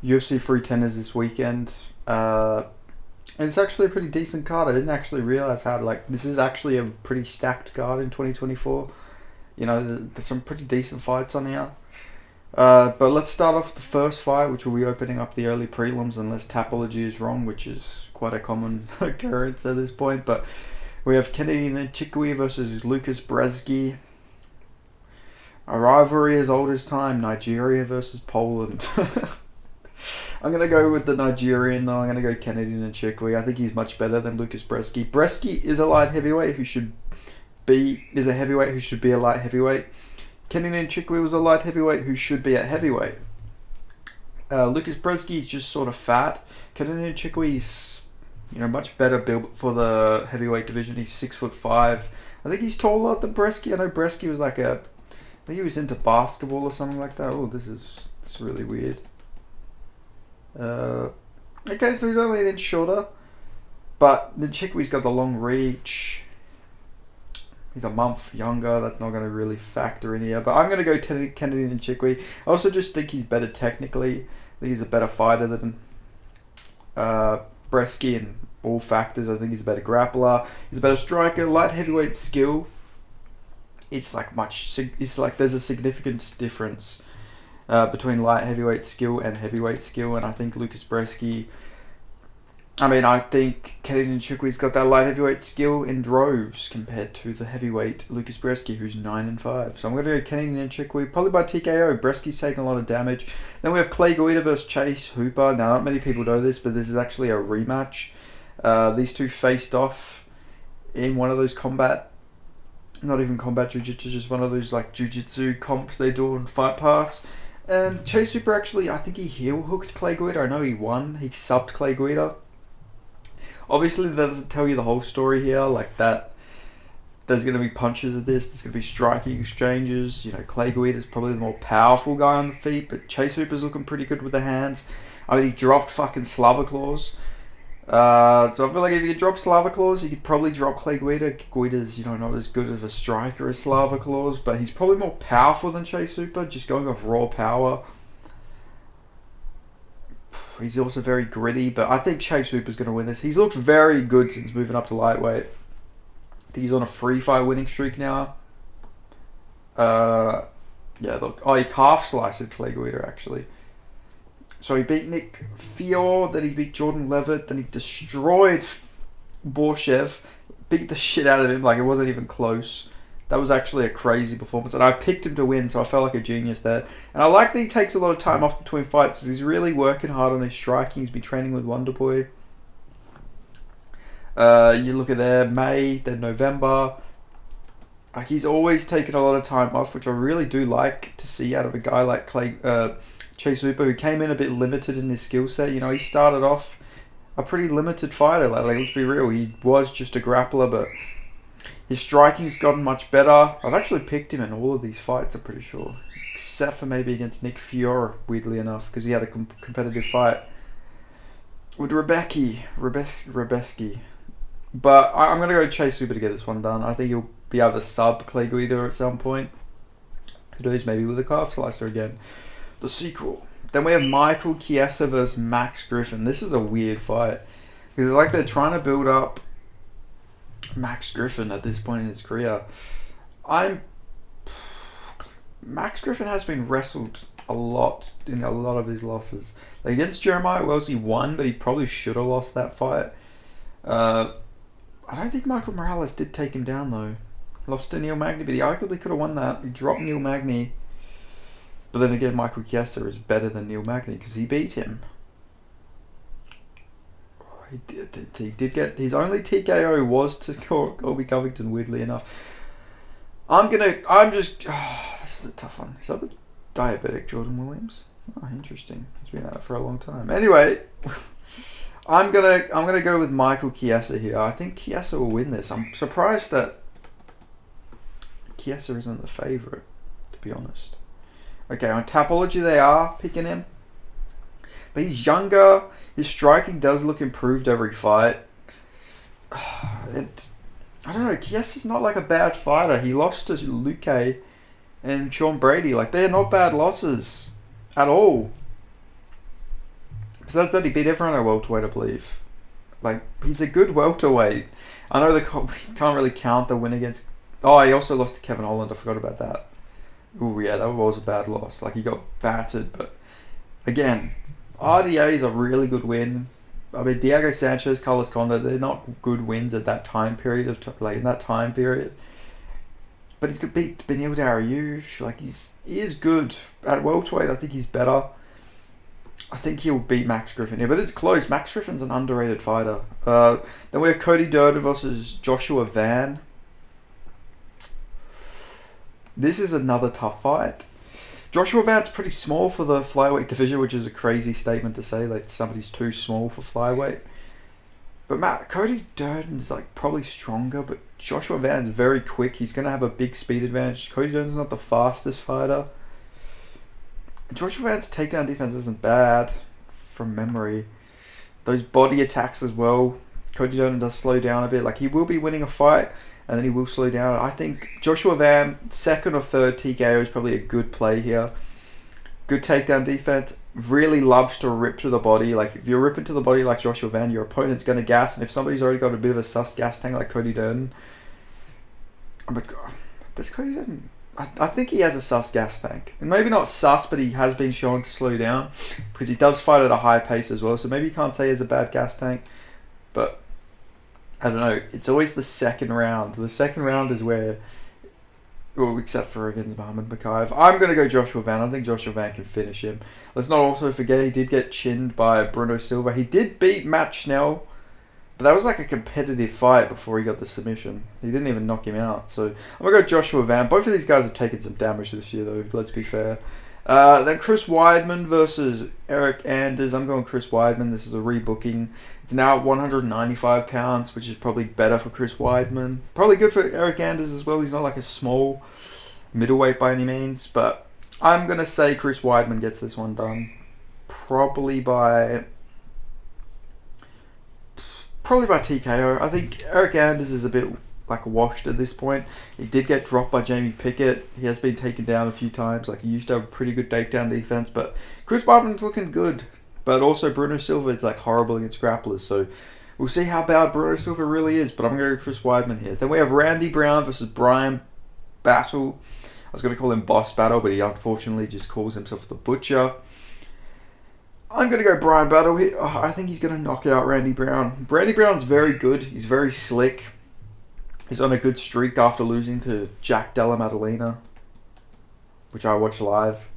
UFC 310 is this weekend. And it's actually a pretty decent card. I didn't actually realize how this is actually a pretty stacked card in 2024. There's some pretty decent fights on here. But let's start off with the first fight, which will be opening up the early prelims, unless Tapology is wrong, which is quite a common occurrence at this point. But we have Kennedy Nchikwi versus Lucas Brzeski. A rivalry as old as time, Nigeria versus Poland. I'm going to go with the Nigerian, though. I'm going to go Kennedy Nchikwi. I think he's much better than Lucas Brzeski. Brzeski is a light heavyweight who should be a light heavyweight. Kennedy Nchikwi was a light heavyweight who should be at heavyweight. Lucas Brzeski is just sort of fat. Kennedy Nchikwi's much better built for the heavyweight division. He's 6'5". I think he's taller than Brzeski. I know Brzeski was I think he was into basketball or something like that. Oh, this is really weird. Okay, so he's only an inch shorter, but Nchikwi's got the long reach. He's a month younger. That's not going to really factor in here, but I'm going to go Kennedy Nchikwi. I also just think he's better technically. I think he's a better fighter than Brzeski in all factors. I think he's a better grappler. He's a better striker. Light heavyweight skill. It's like there's a significant difference between light heavyweight skill and heavyweight skill, and I think I think Kennedy Nchikwi's got that light heavyweight skill in droves compared to the heavyweight Lucas Brzeski, who's 9-5. So I'm going to go Kennedy Nchikwi, probably by TKO. Breski's taking a lot of damage. Then we have Clay Guida versus Chase Hooper. Now, not many people know this, but this is actually a rematch. These two faced off in one of those not even combat jiu-jitsu, just one of those jiu-jitsu comps they do on Fight Pass. And Chase Hooper actually, I think he heel hooked Clay Guida. I know he won. He subbed Clay Guida. Obviously, that doesn't tell you the whole story here. That, there's going to be punches of this. There's going to be striking exchanges. Clay Guida's probably the more powerful guy on the feet, but Chase Hooper's looking pretty good with the hands. He dropped fucking Slava Claws. So I feel like if you could drop Slava Claws, you could probably drop Clay Guida. Guida's, not as good of a striker as Slava Claws, but he's probably more powerful than Chase Hooper, just going off raw power. He's also very gritty, but I think Chase Hooper's going to win this. He's looked very good since moving up to lightweight. I think he's on a 3-fight winning streak now. He calf sliced Clay Guida, actually. So he beat Nick Fior, then he beat Jordan Levitt, then he destroyed Borshev, beat the shit out of him like it wasn't even close. That was actually a crazy performance, and I picked him to win, so I felt like a genius there. And I like that he takes a lot of time off between fights. He's really working hard on his striking. He's been training with Wonderboy. You look at there, May, then November. He's always taken a lot of time off, which I really do like to see out of a guy like Chase Hooper, who came in a bit limited in his skill set. He started off a pretty limited fighter. Let's be real. He was just a grappler, but his striking's gotten much better. I've actually picked him in all of these fights, I'm pretty sure. Except for maybe against Nick Fior, weirdly enough, because he had a competitive fight with Rebeski. But I'm going to go Chase Hooper to get this one done. I think he'll be able to sub Clay Guida at some point. Who knows, maybe with a calf slicer again. The sequel. Then we have Michael Chiesa versus Max Griffin. This is a weird fight. Because it's they're trying to build up Max Griffin at this point in his career. Max Griffin has been wrestled a lot in a lot of his losses. Against Jeremiah Wells, he won, but he probably should have lost that fight. I don't think Michael Morales did take him down, though. Lost to Neil Magny, but he arguably could have won that. He dropped Neil Magny. But then again, Michael Chiesa is better than Neil Magny because he beat him. He did get his only TKO was to Colby Covington, weirdly enough. This is a tough one. Is that the diabetic Jordan Williams? Oh, interesting. He's been out for a long time. Anyway, I'm gonna go with Michael Chiesa here. I think Chiesa will win this. I'm surprised that Chiesa isn't the favourite, to be honest. Okay, on Tapology they are picking him. But he's younger. His striking does look improved every fight. I don't know. Chiesa's not a bad fighter. He lost to Luque and Sean Brady. They're not bad losses at all. Besides that, he beat everyone at welterweight, I believe. Like, he's a good welterweight. I know you can't really count the win against... Oh, he also lost to Kevin Holland. I forgot about that. Oh, yeah, that was a bad loss. Like, he got battered, but... Again, RDA is a really good win. I mean, Diego Sanchez, Carlos Condit, they're not good wins at that time period in that time period. But he's beat Beneil Dariush. Like, he is good at welterweight. I think he's better. I think he'll beat Max Griffin here, but it's close. Max Griffin's an underrated fighter. Then we have Cody Durden versus Joshua Van. This is another tough fight. Joshua Van's pretty small for the flyweight division, which is a crazy statement to say. Like, somebody's too small for flyweight. But Cody Durden's like probably stronger, but Joshua Van's very quick. He's gonna have a big speed advantage. Cody Durden's not the fastest fighter. Joshua Van's takedown defense isn't bad, from memory. Those body attacks as well. Cody Durden does slow down a bit. Like, he will be winning a fight, and then he will slow down. I think Joshua Van, second or third TKO is probably a good play here. Good takedown defense. Really loves to rip to the body. Like, if you're ripping to the body like Joshua Van, your opponent's going to gas. And if somebody's already got a bit of a sus gas tank like Cody Durden... Does Cody Durden... I think he has a sus gas tank. And maybe not sus, but he has been shown to slow down. Because he does fight at a high pace as well. So maybe you can't say he has a bad gas tank. But... I don't know. It's always the second round. The second round is where... Well, except for against Muhammad Makayev. I'm going to go Joshua Van. I think Joshua Van can finish him. Let's not also forget he did get chinned by Bruno Silva. He did beat Matt Schnell, but that was like a competitive fight before he got the submission. He didn't even knock him out. So I'm going to go Joshua Van. Both of these guys have taken some damage this year, though. Let's be fair. Then Chris Weidman versus Eric Anders. I'm going Chris Weidman. This is a rebooking. It's now at 195 pounds, which is probably better for Chris Weidman. Probably good for Eric Anders as well. He's not like a small middleweight by any means, but I'm going to say Chris Weidman gets this one done. Probably by TKO. I think Eric Anders is a bit like washed at this point. He did get dropped by Jamie Pickett. He has been taken down a few times. Like, he used to have a pretty good takedown defense, but Chris Weidman's looking good. But also Bruno Silva is like horrible against grapplers, so we'll see how bad Bruno Silva really is. But I'm going to go Chris Weidman here. Then we have Randy Brown versus Brian Battle. I was going to call him Boss Battle, but he unfortunately just calls himself the Butcher. I'm going to go Brian Battle here. Oh, I think he's going to knock out Randy Brown. Randy Brown's very good. He's very slick. He's on a good streak after losing to Jack Della Maddalena, which I watched live.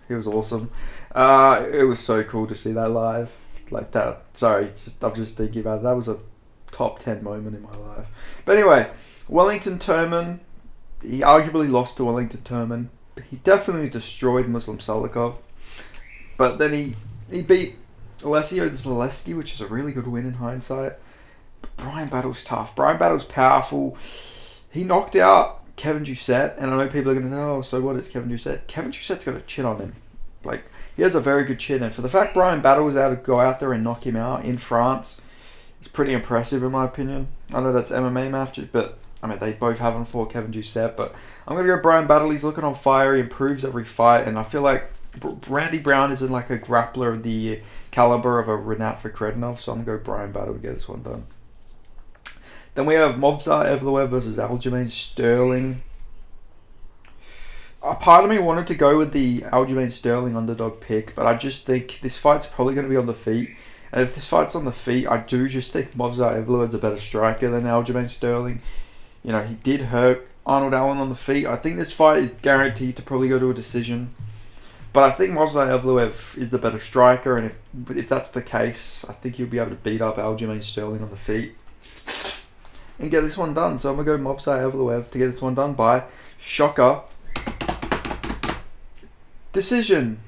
He was awesome. It was so cool to see that live. Like that. Sorry, I'm just thinking about it. That was a top 10 moment in my life. But anyway, Wellington Turman. He arguably lost to Wellington Turman. He definitely destroyed Muslim Salikov. But then he beat Alessio Zaleski, which is a really good win in hindsight. But Brian Battle's tough. Brian Battle's powerful. He knocked out Kevin Doucette, and I know people are going to say, oh, so what is Kevin Doucette? Kevin Doucette's got a chin on him. Like, he has a very good chin, and for the fact Brian Battle was able to go out there and knock him out in France, it's pretty impressive in my opinion. I know that's MMA match, but I mean, they both haven't fought Kevin Doucette, but I'm going to go Brian Battle. He's looking on fire. He improves every fight, and I feel like Randy Brown isn't like a grappler of the caliber of a Renat Fakredinov, so I'm going to go Brian Battle to get this one done. Then we have Movsar Evloev versus Aljamain Sterling. A part of me wanted to go with the Aljamain Sterling underdog pick, but I just think this fight's probably going to be on the feet. And if this fight's on the feet, I do just think Movsar Evloev's a better striker than Aljamain Sterling. You know, he did hurt Arnold Allen on the feet. I think this fight is guaranteed to probably go to a decision. But I think Movsar Evloev is the better striker, and if that's the case, I think he'll be able to beat up Aljamain Sterling on the feet and get this one done. So I'm going to go Movsar Evloev to get this one done by shocker decision.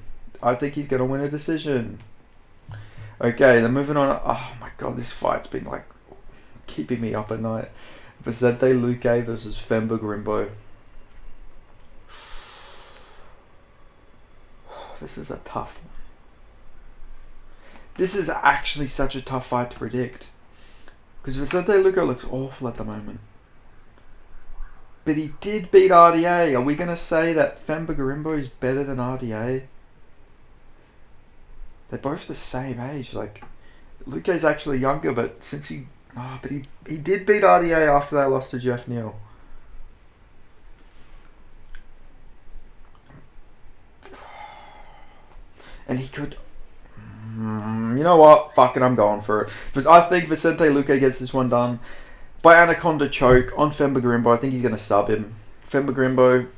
I think he's going to win a decision. Okay, then moving on. Oh my god, this fight's been like keeping me up at night. Vicente Luque versus Femba Grimbo. This is a tough one. This is actually such a tough fight to predict. Because Vicente Luque looks awful at the moment. But he did beat RDA. Are we going to say that Femba Grimbo is better than RDA? they're both the same age. Like, Luke's actually younger, but since he... Oh, but he did beat RDA after they lost to Jeff Neal. And he could... You know what? Fuck it, I'm going for it. Because I think Vicente Luque gets this one done by Anaconda choke on Femba Grimbo. I think he's going to sub him. Femba Grimbo,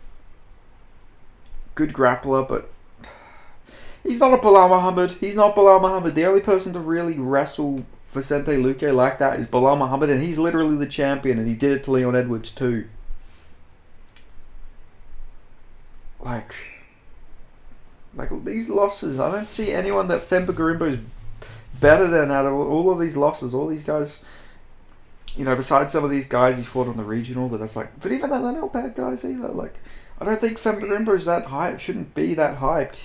good grappler, but he's not a Bilal Muhammad. He's not Bilal Muhammad. The only person to really wrestle Vicente Luque like that is Bilal Muhammad, and he's literally the champion, and he did it to Leon Edwards too. Like these losses, I don't see anyone that Femba Garimbo's better than out of all of these losses. All these guys, you know, besides some of these guys he fought on the regional, but even then they're not bad guys either. Like, I don't think Femba Garimbo's that hyped, shouldn't be that hyped,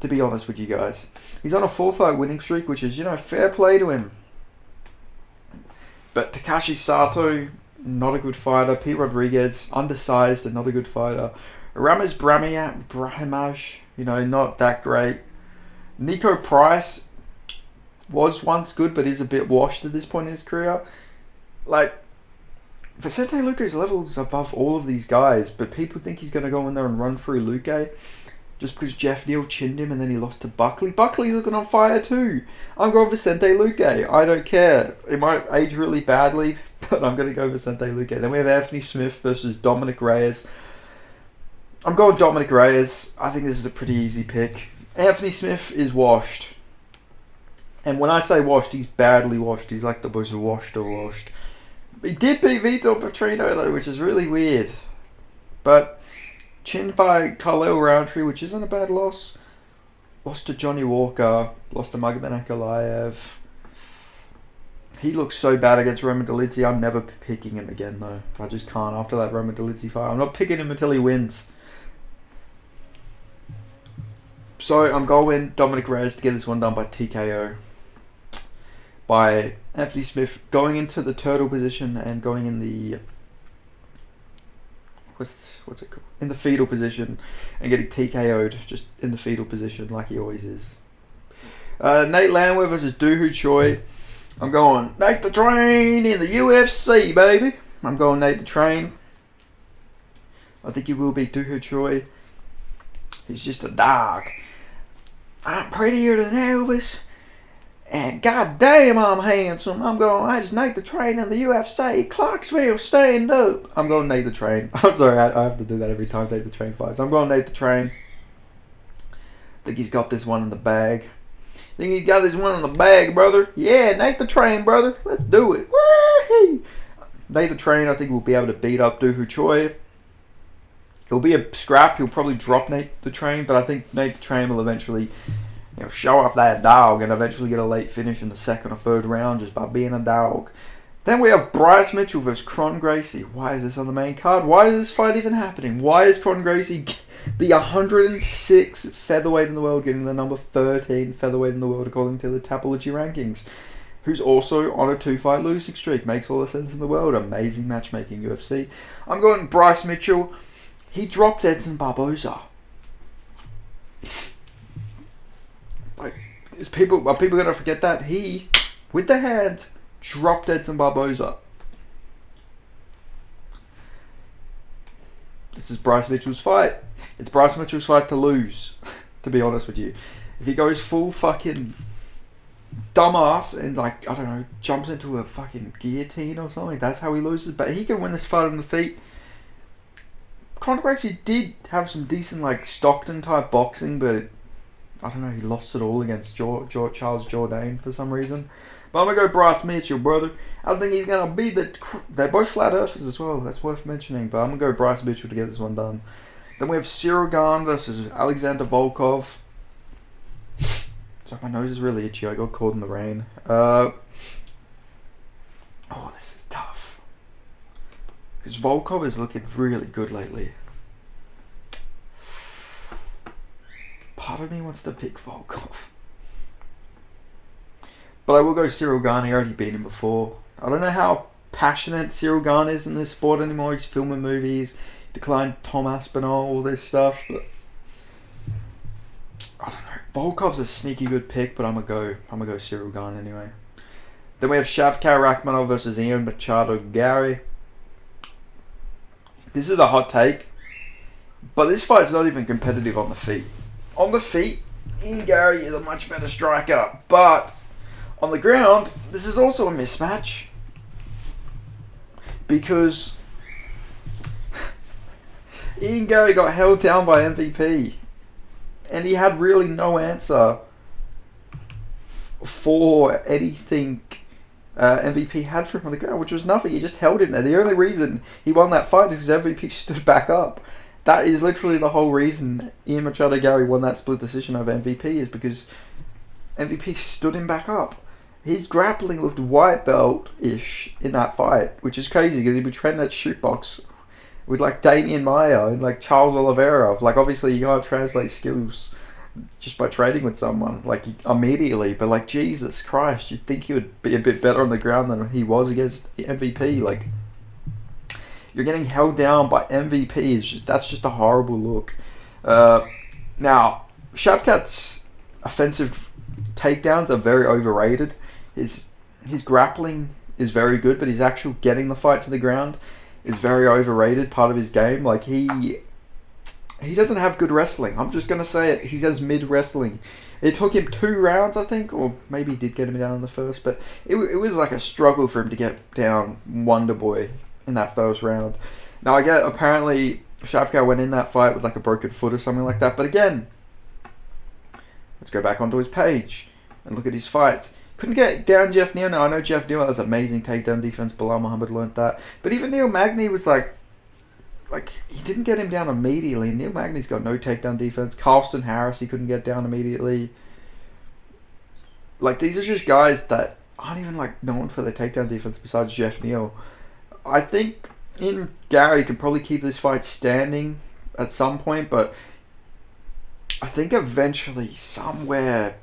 to be honest with you guys. He's on a 4-fight winning streak, which is, you know, fair play to him. But Takashi Sato, not a good fighter. Pete Rodriguez, undersized and not a good fighter. Ramez Brahimaj, you know, not that great. Nico Price was once good, but is a bit washed at this point in his career. Like, Vicente Luque's levels above all of these guys, but people think he's going to go in there and run through Luque just because Jeff Neal chinned him and then he lost to Buckley. Buckley's looking on fire too. I'm going Vicente Luque. I don't care. It might age really badly, but I'm going to go Vicente Luque. Then we have Anthony Smith versus Dominic Reyes. I'm going Dominic Reyes. I think this is a pretty easy pick. Anthony Smith is washed. And when I say washed, he's badly washed. He's like the most washed of washed. He did beat Vitor Petrino though, which is really weird. But chinned by Khalil Roundtree, which isn't a bad loss. Lost to Johnny Walker. Lost to Magomed Ankalaev. He looks so bad against Roman Dolidze. I'm never picking him again though. I just can't after that Roman Dolidze fight. I'm not picking him until he wins. So I'm going Dominic Reyes to get this one done by TKO. By Anthony Smith going into the turtle position and going in the... What's it called? In the fetal position and getting TKO'd just in the fetal position like he always is. Nate Landwehr versus Doohoo Choi. I'm going Nate the Train in the UFC, baby. I'm going Nate the Train. I think he will beat Doohoo Choi. He's just a dog. I'm prettier than Elvis. And goddamn, I'm handsome. I just Nate the Train in the UFC. Clarksville, stand up. I'm going Nate the Train. I'm sorry, I have to do that every time Nate the Train fights. I'm going Nate the Train. I think he's got this one in the bag. Think he's got this one in the bag, brother? Yeah, Nate the Train, brother. Let's do it. Woo-hoo. Nate the Train, I think, will be able to beat up Doohoo Choi. It'll be a scrap. He'll probably drop Nate the Train, but I think Nate the Train will eventually, you know, show off that dog and eventually get a late finish in the second or third round just by being a dog. Then we have Bryce Mitchell versus Kron Gracie. Why is this on the main card? Why is this fight even happening? Why is Kron Gracie the 106th featherweight in the world getting the number 13 featherweight in the world according to the Tapology rankings? Who's also on a 2-fight losing streak. Makes all the sense in the world. Amazing matchmaking, UFC. I'm going Bryce Mitchell. He dropped Edson Barboza. Like, are people going to forget that? He, with the hand, dropped Edson Barboza. This is Bryce Mitchell's fight. It's Bryce Mitchell's fight to lose, to be honest with you. If he goes full fucking dumbass and, like, I don't know, jumps into a fucking guillotine or something, that's how he loses. But he can win this fight on the feet. Conor Gracie did have some decent, like, Stockton-type boxing, but I don't know, he lost it all against Charles Jourdain for some reason. But I'm going to go Bryce Mitchell, brother. I think he's going to be they're both flat earthers as well, that's worth mentioning. But I'm going to go Bryce Mitchell to get this one done. Then we have Cyril Gane versus Alexander Volkov. Sorry, my nose is really itchy. I got caught in the rain. Oh, this is tough. Because Volkov is looking really good lately. Part of me wants to pick Volkov. But I will go Cyril Gane. I already beat him before. I don't know how passionate Cyril Gane is in this sport anymore. He's filming movies. Declined Tom Aspinall, all this stuff. But I don't know. Volkov's a sneaky good pick, but I'm gonna go Cyril Gane anyway. Then we have Shavkat Rakhmonov versus Ian Machado Gary. This is a hot take, but this fight's not even competitive on the feet. On the feet, Ian Gary is a much better striker, but on the ground, this is also a mismatch because Ian Gary got held down by MVP, and he had really no answer for anything MVP had for him on the ground, which was nothing. He just held him there. The only reason he won that fight is because MVP stood back up. That is literally the whole reason Ian Machado Gary won that split decision over MVP, is because MVP stood him back up. His grappling looked white belt-ish in that fight, which is crazy because he'd be training at shootbox with like Damian Maia and like Charles Oliveira. Like obviously you can't translate skills just by trading with someone like immediately, but like Jesus Christ, you'd think he would be a bit better on the ground than he was against MVP. Like you're getting held down by MVP. That's just a horrible look. Now Shavkat's offensive takedowns are very overrated. His grappling is very good, but his actual getting the fight to the ground is very overrated. Part of his game, like he doesn't have good wrestling. I'm just gonna say it. He has mid wrestling. It took him 2 rounds, I think, or maybe he did get him down in the first, but it was like a struggle for him to get down Wonder Boy in that first round. Now I get apparently Shavkat went in that fight with like a broken foot or something like that, but again, let's go back onto his page and look at his fights. Couldn't get down Jeff Neal. Now I know Jeff Neal has amazing takedown defense. Bilal Muhammad learnt that, but even Neil Magny was like he didn't get him down immediately. Neil Magny's got no takedown defense. Carlston Harris he couldn't get down immediately. Like these are just guys that aren't even like known for their takedown defense besides Jeff Neal. I think Ian Gary can probably keep this fight standing at some point, but I think eventually somehow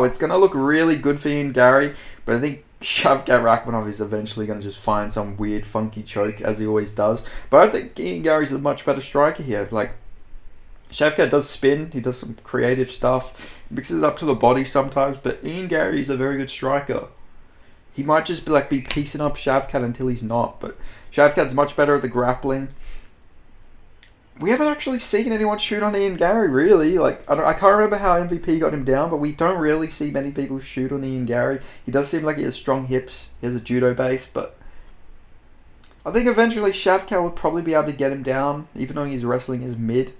it's going to look really good for Ian Gary, but I think Shavkat Rakhmonov is eventually going to just find some weird funky choke as he always does. But I think Ian Gary's a much better striker here. Like Shavkat does spin, he does some creative stuff, mixes it up to the body sometimes, but Ian Gary is a very good striker. He might just be piecing up Shavkat until he's not, but Shavkat's much better at the grappling. We haven't actually seen anyone shoot on Ian Gary, really. Like I can't remember how MVP got him down, but we don't really see many people shoot on Ian Gary. He does seem like he has strong hips. He has a judo base, but I think eventually Shavkat will probably be able to get him down, even though his wrestling is mid.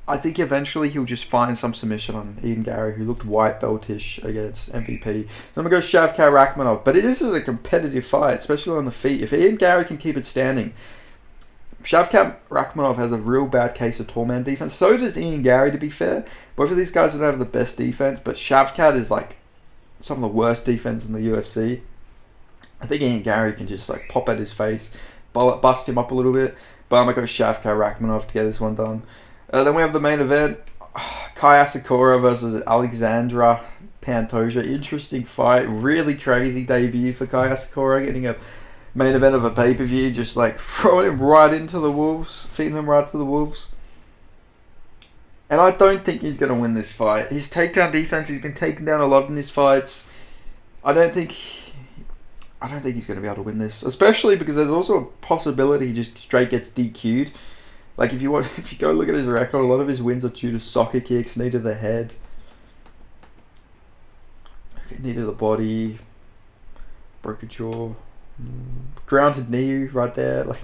I think eventually he'll just find some submission on Ian Gary, who looked white belt-ish against MVP. So I'm going to go Shavkat Rakhmonov. But this is a competitive fight, especially on the feet. If Ian Gary can keep it standing, Shavkat Rakhmonov has a real bad case of tall man defense. So does Ian Gary, to be fair. Both of these guys don't have the best defense, but Shavkat is like some of the worst defense in the UFC. I think Ian Gary can just like pop at his face, bust him up a little bit. But I'm going to go Shavkat Rakhmonov to get this one done. Then we have the main event, Kai Asakura versus Alexandra Pantoja. Interesting fight, really crazy debut for Kai Asakura, getting a main event of a pay-per-view, just like throwing him right into the wolves, feeding him right to the wolves. And I don't think he's going to win this fight. His takedown defense, he's been taken down a lot in his fights. I don't think he's going to be able to win this, especially because there's also a possibility he just straight gets DQ'd. Like if you go look at his record, a lot of his wins are due to soccer kicks, knee to the head, knee to the body, broken jaw, grounded knee right there. Like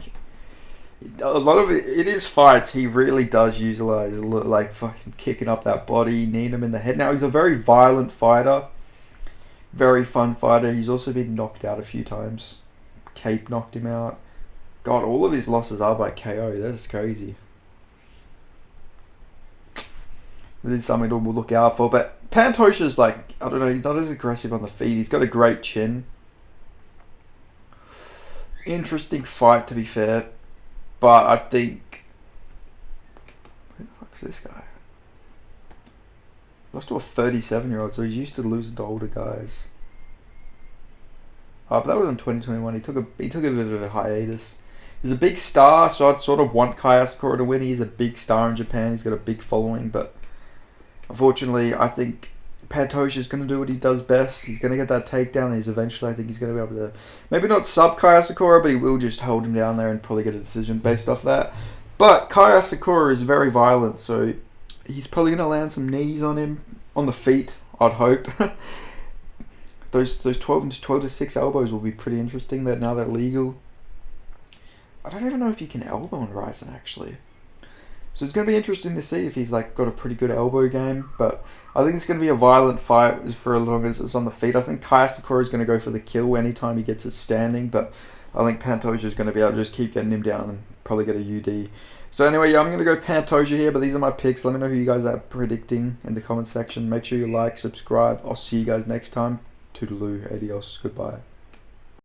a lot of it in his fights, he really does utilize like fucking kicking up that body, kneeing him in the head. Now he's a very violent fighter, very fun fighter. He's also been knocked out a few times. Cape knocked him out. God, all of his losses are by KO. That's crazy. This is something we'll look out for. But Pantoja's like, I don't know, he's not as aggressive on the feet. He's got a great chin. Interesting fight, to be fair. But I think... Who the fuck's this guy? Lost to a 37-year-old, so he's used to losing to older guys. Oh, but that was in 2021. He took a bit of a hiatus. He's a big star, so I'd sort of want Kai Asakura to win. He's a big star in Japan. He's got a big following, but Unfortunately, I think Pantoja is going to do what he does best. He's going to get that takedown. And I think he's going to be able to maybe not sub Kaya Sakura, but he will just hold him down there and probably get a decision based off that. But Kaya Sakura is very violent, so he's probably going to land some knees on him on the feet. I'd hope. those 12 to 6 elbows will be pretty interesting. That now they're legal. I don't even know if you can elbow on Ryzen actually. So it's going to be interesting to see if he's like got a pretty good elbow game. But I think it's going to be a violent fight for as long as it's on the feet. I think Kaya Sakura is going to go for the kill anytime he gets it standing. But I think Pantoja is going to be able to just keep getting him down and probably get a UD. So anyway, yeah, I'm going to go Pantoja here. But these are my picks. Let me know who you guys are predicting in the comment section. Make sure you like, subscribe. I'll see you guys next time. Toodaloo, adios, goodbye.